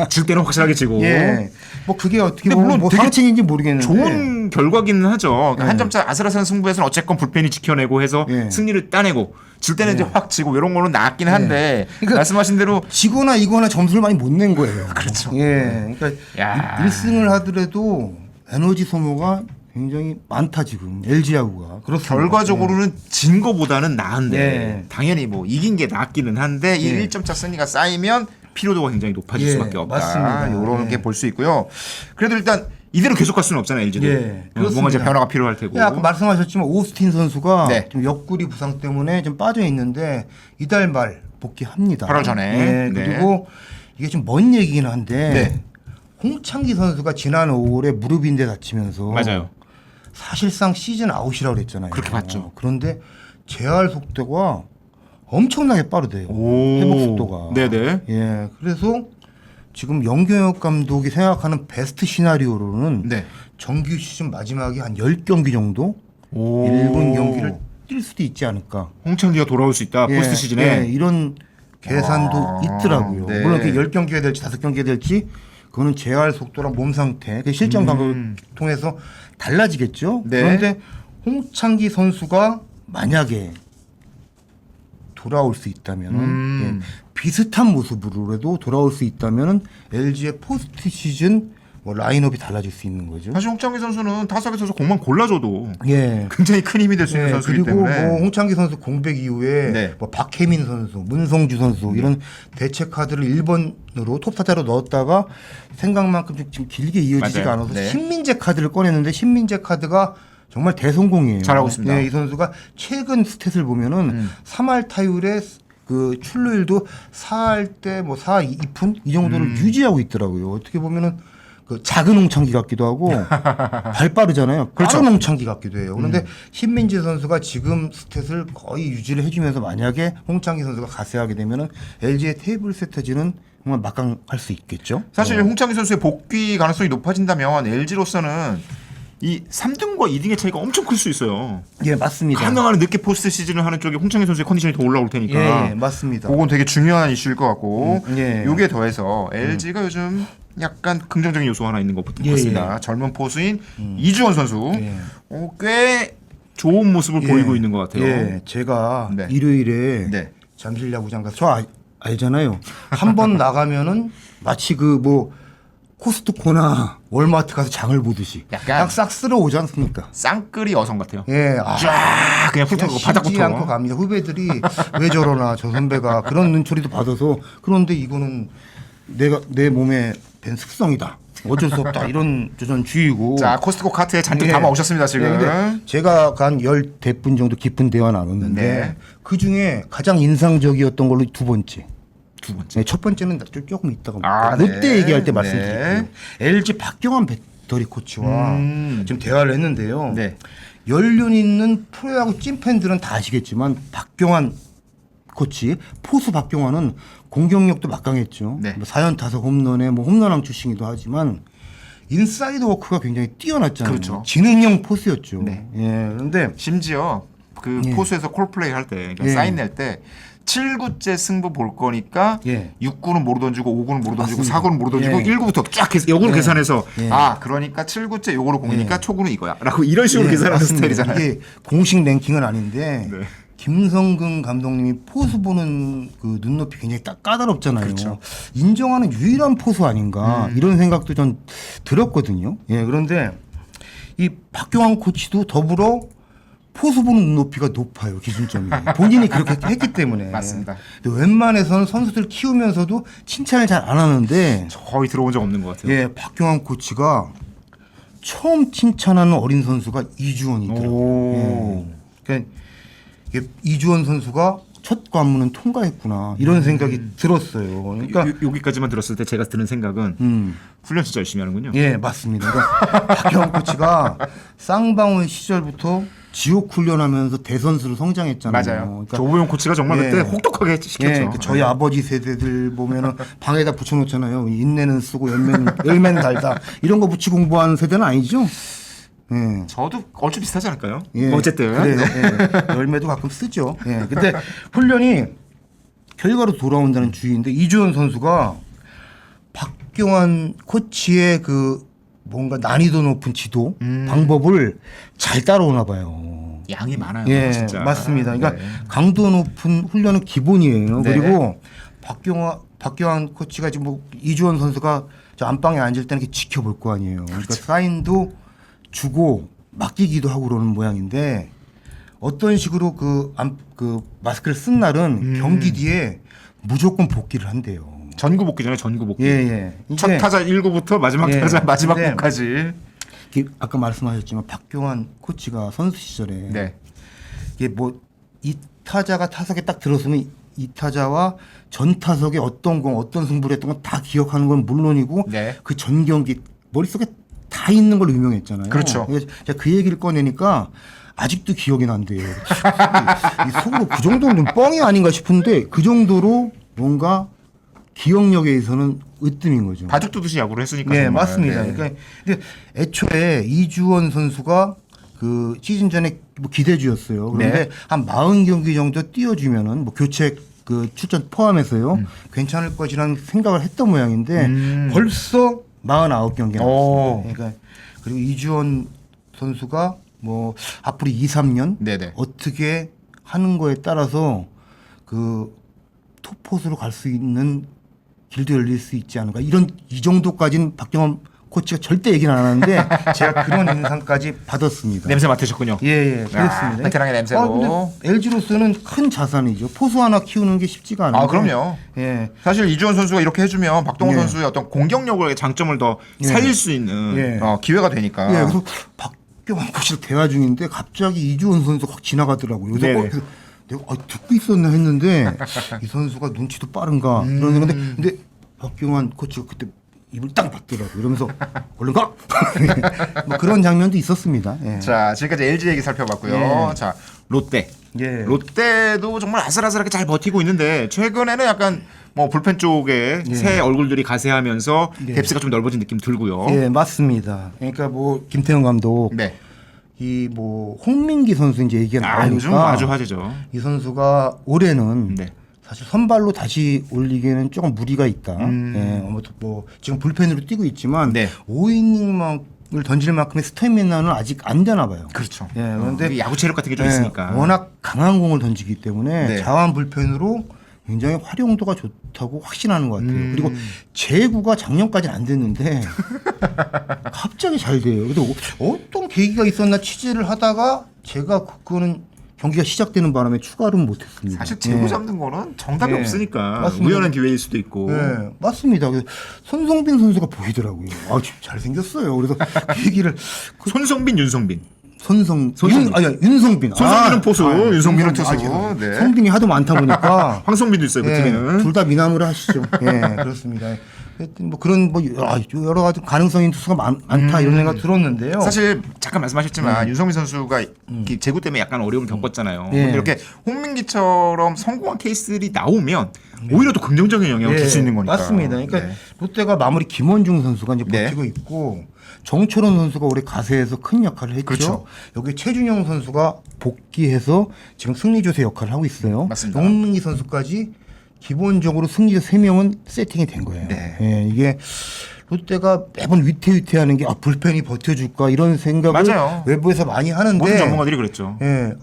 질 때는 확실하게 지고. 예. 뭐 그게 어떻게 근데 보면 물론 뭐 되게 상책인지 모르겠는데 좋은 결과기는 하죠. 그러니까 네. 한 점차 아슬아슬한 승부에서는 어쨌건 불펜이 지켜내고 해서 네. 승리를 따내고 질 때는 이제 확 지고 이런 거는 낫긴 한데 그러니까 말씀하신 대로 지거나 이거나 점수를 많이 못 낸 거예요. 그렇죠. 예. 그러니까 야. 1승을 하더라도 에너지 소모가 굉장히 많다 지금 LG야구가. 그렇습니다. 결과적으로는 진 거보다는 나은데 네. 당연히 뭐 이긴 게 낫기는 한데 이 네. 1점차 승리가 쌓이면 피로도가 굉장히 높아질 예, 수밖에 없다. 맞습니다. 이런 예. 게 볼 수 있고요. 그래도 일단 이대로 계속 갈 수는 없잖아요. LG도. 예, 뭔가 이제 그렇습니다. 변화가 필요할 테고. 예, 아까 말씀하셨지만 오스틴 선수가 네. 좀 옆구리 부상 때문에 좀 빠져 있는데 이달 말 복귀합니다. 8월 전에. 예, 네. 그리고 이게 좀 먼 얘기긴 한데 네. 홍창기 선수가 지난 5월에 무릎인데 다치면서 맞아요. 사실상 시즌 아웃이라고 그랬잖아요. 그렇게 봤죠. 그런데 재활 속도가 엄청나게 빠르대요. 오. 회복 속도가. 네네. 예, 그래서 지금 영경혁 감독이 생각하는 베스트 시나리오로는 네. 정규 시즌 마지막에 한 10경기 정도 오. 1군 경기를 뛸 수도 있지 않을까. 홍창기가 돌아올 수 있다. 예, 포스트 시즌에. 예, 이런 계산도 아, 있더라고요. 네. 물론 그게 10경기가 될지 5경기가 될지 그거는 재활 속도랑 몸 상태, 그 실전 감독을 통해서 달라지겠죠. 네. 그런데 홍창기 선수가 만약에 돌아올 수 있다면은 예, 비슷한 모습으로라도 돌아올 수 있다면은 LG의 포스트 시즌 뭐 라인업이 달라질 수 있는 거죠. 사실 홍창기 선수는 타석에서 공만 골라줘도 예. 굉장히 큰 힘이 될 수 있는 네, 선수이기 그리고 때문에. 뭐 홍창기 선수 공백 이후에 네. 뭐 박혜민 선수, 문성주 선수 이런 대체 카드를 1번으로 톱타자로 넣었다가 생각만큼 지금 길게 이어지지가 맞아요. 않아서 네. 신민재 카드를 꺼냈는데 신민재 카드가 정말 대성공이에요. 잘하고 있습니다. 네, 이 선수가 최근 스탯을 보면은 3할 타율에 그 출루율도 4할 때 뭐 4, 2푼 이 정도를 유지하고 있더라고요. 어떻게 보면은 그 작은 홍창기 같기도 하고 발 빠르잖아요. 그렇죠. 빠른 홍창기 같기도 해요. 그런데 신민재 선수가 지금 스탯을 거의 유지를 해주면서 만약에 홍창기 선수가 가세하게 되면은 LG의 테이블 세터지는 정말 막강할 수 있겠죠. 사실 홍창기 선수의 복귀 가능성이 높아진다면 LG로서는 이 3등과 2등의 차이가 엄청 클 수 있어요. 예, 맞습니다. 가능한 늦게 포스트 시즌을 하는 쪽에 홍창기 선수의 컨디션이 더 올라올 테니까. 예, 맞습니다. 그건 되게 중요한 이슈일 것 같고. 예. 요게 더해서 LG가 요즘 약간 긍정적인 요소 하나 있는 것 예, 같습니다. 젊은 포수인 이주원 선수. 예. 꽤 좋은 모습을 보이고 있는 것 같아요. 예, 제가 네. 일요일에 네. 잠실 야구장 가서 저 알잖아요. 한 번 나가면은 마치 그 뭐 코스트코나 월마트 가서 장을 보듯이 약간 싹 쓸어 오지 않습니까? 쌍끌이 여성 같아요. 예, 쫙 그냥 훑어고 쉬지 바닥부터. 않고 갑니다. 후배들이 왜 저러나 저 선배가 그런 눈초리도 받아서 그런데 이거는 내가 내 몸에 밴 습성이다. 어쩔 수 없다. 이런 저전 주의고. 자, 코스트코 카트에 잔뜩 예. 담아 오셨습니다, 지금. 네, 근데 제가 간 10대분 정도 깊은 대화 나눴는데 네. 그 중에 가장 인상적이었던 걸로 두 번째. 두 번째. 네, 첫 번째는 조금 이따가 아, 롯데 네. 얘기할 때 네. 말씀드릴게요. LG 박경환 배터리 코치와 지금 대화를 했는데요. 네. 연륜 있는 프로야구 찐팬들은 다 아시겠지만 박경환 코치, 포수 박경환은 공격력도 막강했죠. 네. 뭐 4연타석 홈런에 뭐 홈런왕 출신이기도 하지만 인사이드 워크가 굉장히 뛰어났잖아요. 그렇죠. 지능형 포수였죠. 네. 예. 그런데 심지어 그 예. 포수에서 콜플레이 할 때, 그러니까 예. 사인 낼 때 7구째 승부 볼 거니까 예. 6구는 뭐로 던지고 5구는 뭐로 던지고 맞습니다. 4구는 뭐로 던지고 예. 1구부터 쫙 요거로 예. 계산해서 예. 아 그러니까 7구째 요거로 공이니까 예. 초구는 이거야 라고 이런 식으로 예, 계산하는 맞습니다. 스타일이잖아요. 이게 공식 랭킹은 아닌데 네. 김성근 감독님이 포수 보는 그 눈높이 굉장히 까다롭잖아요. 그렇죠. 인정하는 유일한 포수 아닌가 이런 생각도 전 들었거든요. 예, 그런데 이 박경환 코치도 더불어 포수 보는 눈높이가 높아요. 기준점이. 본인이 그렇게 했기 때문에. 맞습니다. 근데 웬만해서는 선수들 키우면서도 칭찬을 잘 안 하는데 거의 들어본 적 없는 것 같아요. 예, 박경환 코치가 처음 칭찬하는 어린 선수가 이주원이더라고요. 오. 예. 그러니까 이게 이주원 선수가 첫 관문은 통과했구나 이런 생각이 들었어요. 그러니까 여기까지만 들었을 때 제가 드는 생각은 훈련 진짜 열심히 하는군요. 예, 맞습니다. 그러니까 박경원 코치가 쌍방울 시절부터 지옥 훈련하면서 대선수로 성장했잖아요. 맞아요. 그러니까 조보영 코치가 정말 예. 그때 혹독하게 시켰죠. 그 저희 아버지 세대들 보면은 방에다 붙여놓잖아요. 인내는 쓰고 열매는 달다. 이런 거 붙이 공부하는 세대는 아니죠. 예. 저도 얼추 비슷하지 않을까요? 예. 어쨌든 그래요. 네. 예. 열매도 가끔 쓰죠. 예. 근데 훈련이 결과로 돌아온다는 주의인데 이주연 선수가 박경환 코치의 그 뭔가 난이도 높은 지도 방법을 잘 따라오나 봐요. 양이 많아요. 예, 진짜. 맞습니다. 그러니까 네. 강도 높은 훈련은 기본이에요. 네. 그리고 박경환 코치가 지금 뭐 이주원 선수가 저 안방에 앉을 때는 이렇게 지켜볼 거 아니에요. 그러니까 사인도 주고 맡기기도 하고 그러는 모양인데 어떤 식으로 그 마스크를 쓴 날은 경기 뒤에 무조건 복귀를 한대요. 전구 복귀잖아요. 전구 복귀. 예, 예. 첫 이게 타자 1구부터 마지막 예. 타자 마지막 근데 구까지. 이게 아까 말씀하셨지만 박경환 코치가 선수 시절에 네. 이게 뭐 이 타자가 타석에 딱 들어서면 이 타자와 전 타석에 어떤 공 어떤 승부를 했던 건 다 기억하는 건 물론이고 네. 그 전 경기 머릿속에 다 있는 걸로 유명했잖아요. 그렇죠. 그래서 제가 그 얘기를 꺼내니까 아직도 기억이 난대요. 이 속으로 그 정도는 좀 뻥이 아닌가 싶은데 그 정도로 뭔가 기억력에 있어서는 으뜸인 거죠. 바둑 두듯이 야구를 했으니까. 네, 정말. 맞습니다. 네. 그러니까 근데 애초에 이주원 선수가 그 시즌 전에 뭐 기대주였어요. 그런데 네. 한 40경기 정도 뛰어주면은 뭐 교체 그 출전 포함해서요 괜찮을 것이라는 생각을 했던 모양인데 벌써 49경기 오. 나왔습니다. 그러니까 그리고 이주원 선수가 뭐 앞으로 2, 3년 네네. 어떻게 하는 거에 따라서 그 투포수로 갈 수 있는 길도 열릴 수 있지 않을까 이런 이 정도까지는 박경원 코치가 절대 얘기는 안 하는데 제가 그런 인상까지 받았습니다. 냄새 맡으셨군요. 예, 그렇습니다. 베테랑의 냄새로. 근데 LG로서는 큰 자산이죠. 포수 하나 키우는 게 쉽지가 않아요. 아, 그럼요. 예. 사실 이주원 선수가 이렇게 해주면 박동원 예. 선수의 어떤 공격력을 장점을 더 살릴 수 있는. 예. 기회가 되니까. 예, 그래서 박경원 코치랑 대화 중인데 갑자기 이주원 선수가 확 지나가더라고요. 그래서, 네네. 그래서 내가 듣고 있었나 했는데 이 선수가 눈치도 빠른가 이런 생각인데 근데 박경원 코치가 그때 입을 딱 받더라고요. 이러면서 얼른 가! 뭐 그런 장면도 있었습니다. 예. 자, 지금까지 LG 얘기 살펴봤고요. 예. 자, 롯데. 예. 롯데도 정말 아슬아슬하게 잘 버티고 있는데 최근에는 약간 뭐 불펜 쪽에 새 얼굴들이 가세하면서 예. 뎁스가 좀 넓어진 느낌 들고요. 예, 맞습니다. 그러니까 뭐 김태형 감독 네. 이 뭐 홍민기 선수 이제 얘기가 아, 요즘 나오니까 아주 화제죠. 이 선수가 올해는 네. 사실 선발로 다시 올리기에는 조금 무리가 있다. 예, 아무튼 뭐 지금 불펜으로 뛰고 있지만 네. 5이닝을 던질 만큼의 스태미나는 아직 안 되나 봐요. 그렇죠. 예, 그런데 야구 체력 같은 게 좀 예, 있으니까. 워낙 강한 공을 던지기 때문에 네. 자완 불펜으로 굉장히 활용도가 좋다고 확신하는 것 같아요. 그리고 제구가 작년까지는 안 됐는데 갑자기 잘 돼요. 그래서 어떤 계기가 있었나 취재를 하다가 제가 그거는 경기가 시작되는 바람에 추가로는 못했습니다. 사실 제구 예. 잡는 거는 정답이 네. 없으니까 맞습니다. 우연한 기회일 수도 있고. 네, 맞습니다. 그래서 손성빈 선수가 보이더라고요. 아, 잘생겼어요. 그래서 그 얘기를 손성빈, 윤성빈. 윤성빈. 손성빈은 포수, 윤성빈은 투수. 네. 성빈이 하도 많다 보니까 황성빈도 있어요, 그 팀에는. 둘 다 미남으로 하시죠. 예, 그렇습니다. 하여튼 뭐 그런 뭐 여러 가지 가능성인 투수가 많다 이런 생각 들었는데요. 사실 잠깐 말씀하셨지만 윤성민 선수가 이 제구 때문에 약간 어려움을 겪었잖아요. 예. 근데 이렇게 홍민기처럼 성공한 케이스들이 나오면 오히려 더 긍정적인 영향을 줄 수 있는 거니까. 맞습니다. 그러니까 네. 롯데가 마무리 김원중 선수가 이제 네. 버티고 있고 정철원 선수가 올해 가세에서 큰 역할을 했죠. 그렇죠. 여기 최준영 선수가 복귀해서 지금 승리조세 역할을 하고 있어요. 맞습니다. 홍민기 선수까지 기본적으로 승리자 3명은 세팅이 된 거예요. 네. 예, 이게 롯데가 매번 위태위태하는 게 불펜이 버텨줄까 이런 생각을 맞아요. 외부에서 많이 하는데 모든 전문가들이 그랬죠. 예,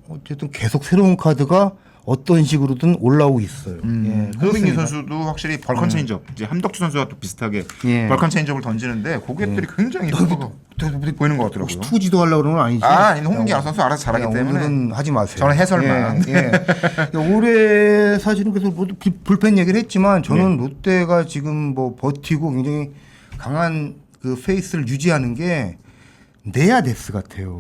어쨌든 계속 새로운 카드가 어떤 식으로든 올라오고 있어요. 예, 홍민기 그렇습니다. 선수도 확실히 벌컨 체인지업 이제 함덕주 선수와 또 비슷하게 예. 벌컨 체인지업을 던지는데 고객들이 굉장히 효과가 보이는 것 혹시 같더라고요. 투지도 하려고 그러는 건 아니지? 홍민기 선수 알아서 잘하기 때문에 오늘은 하지 마세요. 저는 해설만. 예, 예. 올해 사실은 그래서 모두 불펜 얘기를 했지만 저는 롯데가 지금 뭐 버티고 굉장히 강한 그 페이스를 유지하는 게 네아 데스 같아요.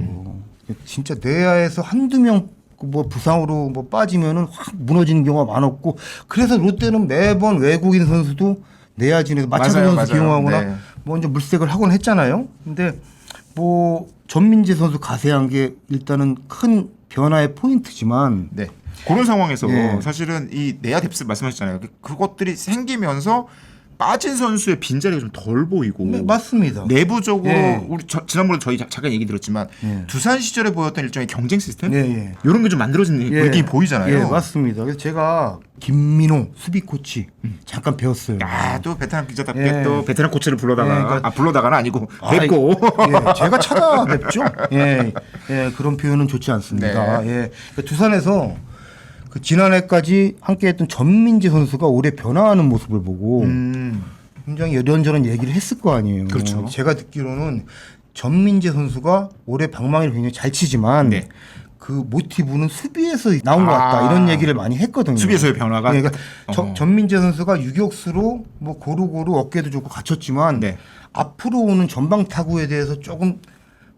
진짜 네아에서 한두 명 뭐 부상으로 뭐 빠지면은 확 무너지는 경우가 많았고 그래서 롯데는 매번 외국인 선수도 내야진에서 마차도 맞아요, 선수 맞아요. 기용하거나 네. 먼저 물색을 하곤 했잖아요. 근데 뭐 전민재 선수 가세한 게 일단은 큰 변화의 포인트지만 네. 그런 상황에서 예. 사실은 이 내야 뎁스 말씀하셨잖아요. 그것들이 생기면서 빠진 선수의 빈자리가 좀 덜 보이고 네, 맞습니다. 내부적으로 예. 우리 지난번에 저희 잠깐 얘기 들었지만 예. 두산 시절에 보였던 일종의 경쟁 시스템 예, 예. 이런 게 좀 만들어진 느낌이 보이잖아요. 예, 맞습니다. 그래서 제가 김민호 수비 코치 잠깐 배웠어요. 또 베테랑 기자답게 예. 또 베테랑 코치를 불러다가 예, 그러니까- 불러다가는 아니고 아, 뵙고 예, 제가 찾아뵙죠. 예, 예, 그런 표현은 좋지 않습니다. 네. 예, 그러니까 두산에서 그 지난해까지 함께했던 전민재 선수가 올해 변화하는 모습을 보고 굉장히 이런저런 얘기를 했을 거 아니에요. 그렇죠. 제가 듣기로는 전민재 선수가 올해 방망이를 굉장히 잘 치지만 네. 그 모티브는 수비에서 나온 것 같다 이런 얘기를 많이 했거든요. 수비에서의 변화가 네, 그러니까 어허. 전민재 선수가 유격수로 뭐 고루고루 어깨도 좋고 갖췄지만 네. 앞으로 오는 전방 타구에 대해서 조금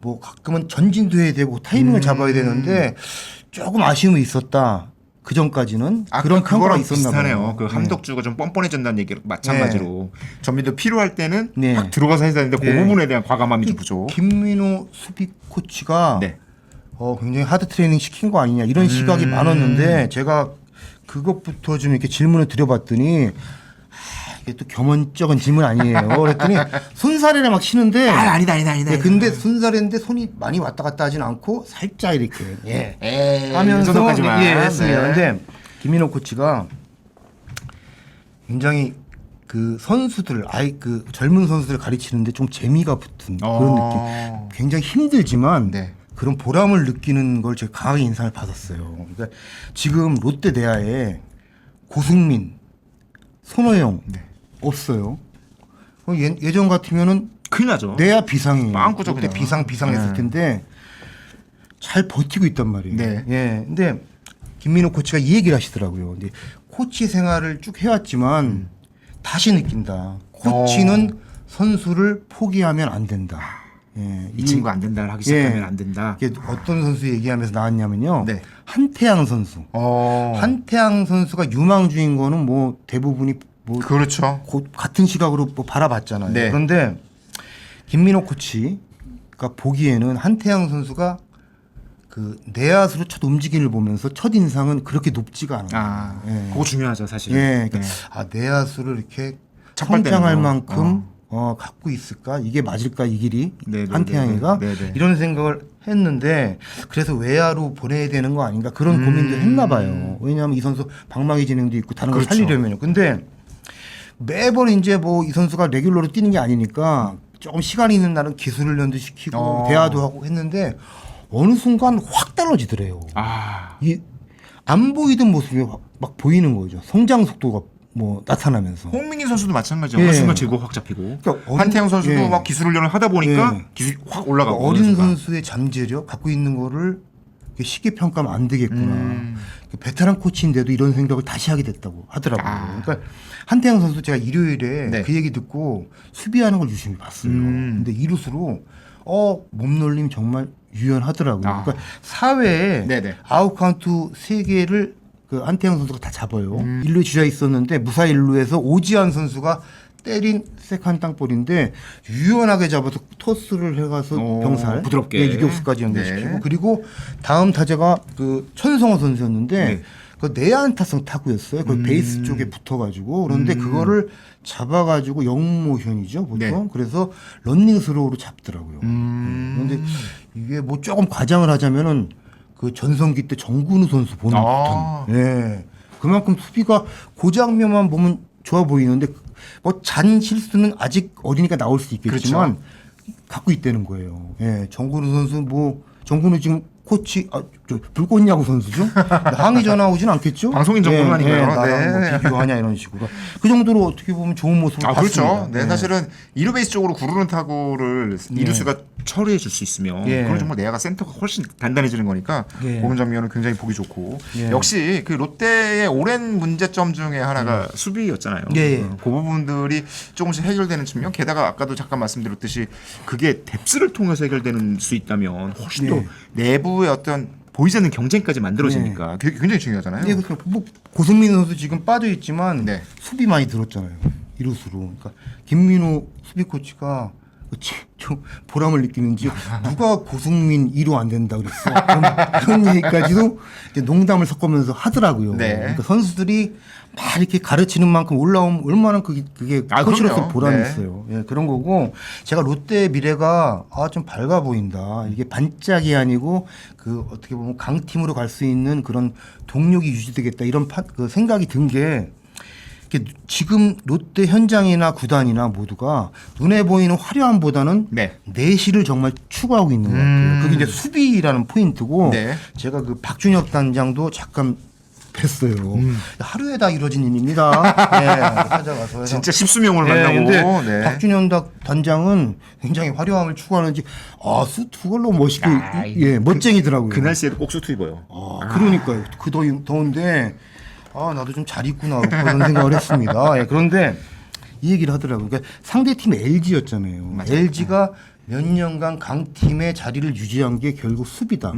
뭐 가끔은 전진도 해야 되고 타이밍을 잡아야 되는데 조금 아쉬움이 있었다. 그 전까지는 그런 평가가 그거랑 있었나 비슷하네요. 봐요. 그 네. 함덕주가 좀 뻔뻔해진다는 얘기랑 마찬가지로 전민도 필요할 때는 네. 확 들어가서 해야 되는데 그 네. 부분에 대한 과감함이 좀 부족. 김민호 수비 코치가 네. 굉장히 하드 트레이닝 시킨 거 아니냐 이런 시각이 많았는데 제가 그것부터 좀 이렇게 질문을 드려봤더니 이게 또 겸언적인 질문 아니에요. 그랬더니 손사래를 막 치는데 아니다. 네, 근데 손사래인데 손이 많이 왔다 갔다 하진 않고 살짝 이렇게 에이, 하면서 이 정도까지만. 했습니다. 네. 근데 김민호 코치가 굉장히 그 선수들 그 젊은 선수들 가르치는데 좀 재미가 붙은 그런 느낌. 굉장히 힘들지만 네. 그런 보람을 느끼는 걸 제가 강하게 인상을 받았어요. 그러니까 지금 롯데 내야에 고승민, 손호영 없어요. 예전 같으면은 큰일 나죠. 내야 비상이에요. 빵꾸죠, 롯데 그냥. 비상했을 네. 텐데 잘 버티고 있단 말이에요. 네. 예. 근데 김민호 코치가 이 얘기를 하시더라고요. 근데 코치 생활을 쭉 해왔지만 다시 느낀다. 코치는 선수를 포기하면 안 된다. 예. 이 친구 안 된다 하기 시작하면 예. 안 된다. 이게 어떤 선수 얘기하면서 나왔냐면요. 네. 한태양 선수. 한태양 선수가 유망주인 거는 뭐 대부분이 뭐 그렇죠. 같은 시각으로 뭐 바라봤잖아요. 네. 그런데 김민호 코치가 보기에는 한태양 선수가 그 내야수로 첫 움직임을 보면서 첫 인상은 그렇게 높지가 않아요. 예. 그거 중요하죠, 사실. 예, 그러니까 네. 내야수를 이렇게 착발되는 성장할 거. 만큼 갖고 있을까? 이게 맞을까 이 길이 네, 네, 한태양이가 네, 네, 네. 이런 생각을 했는데 그래서 외야로 보내야 되는 거 아닌가 그런 고민도 했나 봐요. 왜냐하면 이 선수 방망이 진행도 있고 다른 걸 그렇죠. 살리려면요. 근데 매번 이제 뭐 이 선수가 레귤러로 뛰는 게 아니니까 조금 시간이 있는 날은 기술 훈련도 시키고 대화도 하고 했는데 어느 순간 확 떨어지더래요. 이 안 보이던 모습이 막 보이는 거죠. 성장 속도가 뭐 나타나면서. 홍민기 선수도 마찬가지죠. 예. 그 순간 제고 확 잡히고. 그러니까 한태영 선수도 예. 막 기술 훈련을 하다 보니까 예. 기술이 확 올라가고. 어린 선수가. 선수의 잠재력 갖고 있는 거를 이렇게 쉽게 평가하면 안 되겠구나. 베테랑 코치인데도 이런 생각을 다시 하게 됐다고 하더라고요. 그러니까 한태영 선수 제가 일요일에 네. 그 얘기 듣고 수비하는 걸 유심히 봤어요. 근데 이루수로 몸놀림 정말 유연하더라고요. 그러니까 사회에 네네. 아웃카운트 3개를 그 한태영 선수가 다 잡아요. 1루에 주자 있었는데 무사 1루에서 오지환 선수가 때린 세컨 땅볼인데 유연하게 잡아서 토스를 해가서 병살 부드럽게. 예, 유격수까지 연결시키고 네. 그리고 다음 타자가 그 천성호 선수였는데 네. 그 내안타성 타구였어요. 그 베이스 쪽에 붙어가지고 그런데 그거를 잡아가지고 영모션이죠 보통. 네. 그래서 런닝스로우로 잡더라고요. 그런데 이게 뭐 조금 과장을 하자면은 그 전성기 때 정근우 선수 보는 듯한. 예. 그만큼 수비가 그 장면만 보면 좋아 보이는데 뭐 잔 실수는 아직 어리니까 나올 수 있겠지만 갖고 있다는 거예요. 예. 정근우 선수 정근우 지금 코치 불꽃야구 선수죠. 항의 전화 오진 않겠죠? 방송인 정도는 아닌가요? 나랑 네. 뭐 비교하냐 이런 식으로. 그 정도로 어떻게 보면 좋은 모습을 봤습니다. 그렇죠. 네, 예. 사실은 이루 베이스 쪽으로 구르는 타구를 이루수가 처리해 줄 수 있으면 예. 그건 정말 내야가 센터가 훨씬 단단해지는 거니까 예. 그런 장면은 굉장히 보기 좋고 예. 역시 그 롯데의 오랜 문제점 중에 하나가 수비였잖아요. 예. 그 부분들이 조금씩 해결되는 측면. 게다가 아까도 잠깐 말씀드렸듯이 그게 뎁스를 통해서 해결되는 수 있다면 훨씬 더 내부의 어떤 보이지 않는 경쟁까지 만들어지니까 굉장히 중요하잖아요. 네, 그렇죠. 뭐 고승민 선수 지금 빠져 있지만 네. 수비 많이 들었잖아요. 이루수로. 그러니까 김민호 수비 코치가 좀 보람을 느끼는지 누가 고승민 2루 안 된다 그랬어. 그런 얘기까지도 이제 농담을 섞으면서 하더라고요. 네. 그러니까 선수들이 막 이렇게 가르치는 만큼 올라오면 얼마나 그게 코치로서 그럼요. 보람이 네. 있어요. 예, 그런 거고 제가 롯데의 미래가 좀 밝아 보인다. 이게 반짝이 아니고 그 어떻게 보면 강팀으로 갈 수 있는 그런 동력이 유지되겠다 이런 그 생각이 든 게 지금 롯데 현장이나 구단이나 모두가 눈에 보이는 화려함보다는 네. 내실을 정말 추구하고 있는 것 같아요. 그게 이제 수비라는 포인트고 네. 제가 그 박준혁 단장도 잠깐 뵀어요. 하루에 다 이루어진 일입니다. 네, 찾아가서 진짜 십수명을 네, 만나고. 근데 네. 박준현 단장은 굉장히 화려함을 추구하는지 수트 걸로 멋있게 멋쟁이더라고요. 그 날씨에도 꼭 수트 입어요. 그러니까요. 그 더운데 나도 좀 잘 있구나 그런 생각을 했습니다. 예, 그런데 이 얘기를 하더라고요. 그러니까 상대팀 LG였잖아요. LG가 몇 년간 강팀의 자리를 유지한 게 결국 수비다.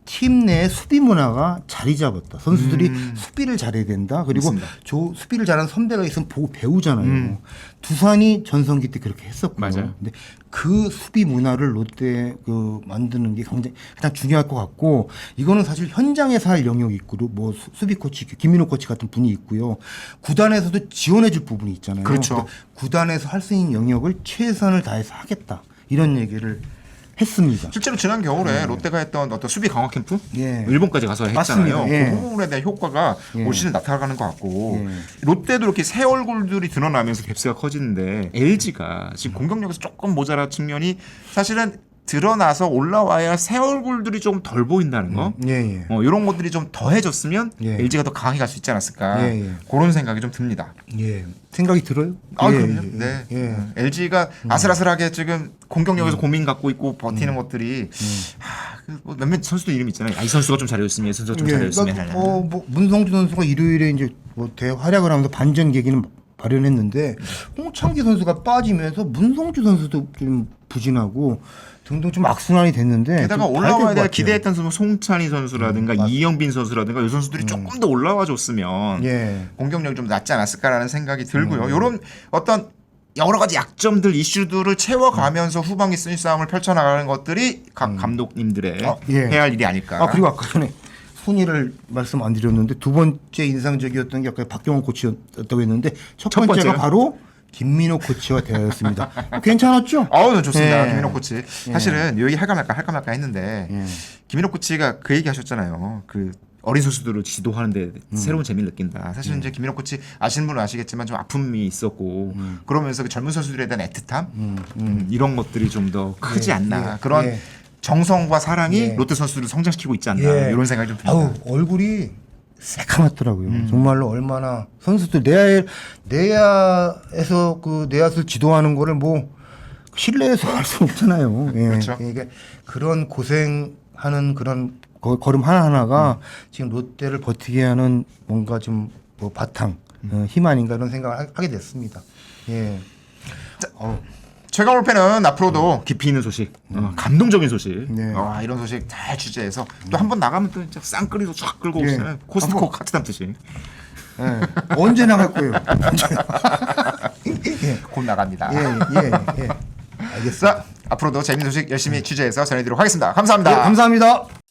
팀 내 수비 문화가 자리 잡았다. 선수들이 수비를 잘해야 된다. 그리고 맞습니다. 수비를 잘하는 선배가 있으면 보고 배우잖아요. 두산이 전성기 때 그렇게 했었고요. 맞아요. 근데 그 수비 문화를 롯데 만드는 게 굉장히 가장 중요할 것 같고 이거는 사실 현장에서 할 영역이 있고 뭐 수비 코치 김민호 코치 같은 분이 있고요. 구단에서도 지원해줄 부분이 있잖아요. 그렇죠. 그러니까 구단에서 할 수 있는 영역을 최선을 다해서 하겠다. 이런 얘기를 했습니다. 실제로 지난 겨울에 롯데가 했던 어떤 수비 강화 캠프 예. 일본까지 가서 했잖아요. 맞습니다. 예. 그 부분에 대한 효과가 예. 올 시즌 나타나는 것 같고 예. 롯데도 이렇게 새 얼굴들이 드러나면서 갭스가 커지는데 LG가 지금 공격력에서 조금 모자란 측면이 사실은 드러나서 올라와야 새 얼굴들이 좀 덜 보인다는 거. 예. 이런 것들이 좀 더해졌으면 예. LG가 더 강하게 갈 수 있지 않았을까. 예. 그런 생각이 좀 듭니다. 예. 생각이 들어요? 그럼요. 네. 예. LG가 아슬아슬하게 지금 공격력에서 고민 갖고 있고 버티는 것들이 뭐 몇몇 선수도 이름 있잖아요. 이 선수가 좀 잘해줬으면, 이 선수가 좀 잘해줬으면. 그러니까 뭐 문성주 선수가 일요일에 이제 뭐 대활약을 하면서 반전 계기는 마련했는데 홍창기 선수가 빠지면서 문성주 선수도 좀 부진하고 등등 좀 악순환이 됐는데 게다가 좀 봐야 올라와야 될것 될 같아요. 기대했던 선수 송찬희 선수라든가 이영빈 선수라든가 이 선수들이 조금 더 올라와 줬으면 예. 공격력이 좀 낫지 않았을까라는 생각이 들고요. 이런 어떤 여러 가지 약점들, 이슈들을 채워가면서 후반기 승리 싸움을 펼쳐나가는 것들이 각 감독님들의 예. 해야 할 일이 아닐까. 그리고 아까 전에 순위를 말씀 안 드렸는데 두 번째 인상적이었던 게 아까 박경원 코치였다고 했는데 첫 번째가 번째요? 바로 김민호 코치와 대화였습니다. 괜찮았죠? 좋습니다. 예. 김민호 코치. 사실은 이 얘기 할까 말까 했는데 김민호 코치가 그 얘기 하셨잖아요. 그 어린 선수들을 지도하는데 새로운 재미를 느낀다. 사실 이제 김민호 코치 아시는 분은 아시겠지만 좀 아픔이 있었고 그러면서 그 젊은 선수들에 대한 애틋함 이런 것들이 좀 더 크지 않나. 그런 정성과 사랑이 롯데 선수들을 성장시키고 있지 않나. 이런 생각이 좀 듭니다. 얼굴이 새카맣더라고요. 정말로 얼마나 선수들 내야에서 그 내야를 지도하는 거를 뭐 실내에서 할 수 없잖아요. 예. 그렇죠. 그러니까 그런 고생하는 그런 걸음 하나하나가 지금 롯데를 버티게 하는 뭔가 좀 뭐 바탕 힘 아닌가 이런 생각을 하게 됐습니다. 예. 최강 올패는 앞으로도 깊이 있는 소식, 감동적인 소식. 네. 이런 소식 잘 취재해서 또 한 번 나가면 또 진짜 쌍끌이도 쫙 끌고 예. 오시잖아요. 코스트코 카트 담듯이 예. 언제 나갈 거예요? 곧 나갑니다. 예. 알겠습니다. 자, 앞으로도 재밌는 소식 열심히 취재해서 전해드리도록 하겠습니다. 감사합니다. 감사합니다.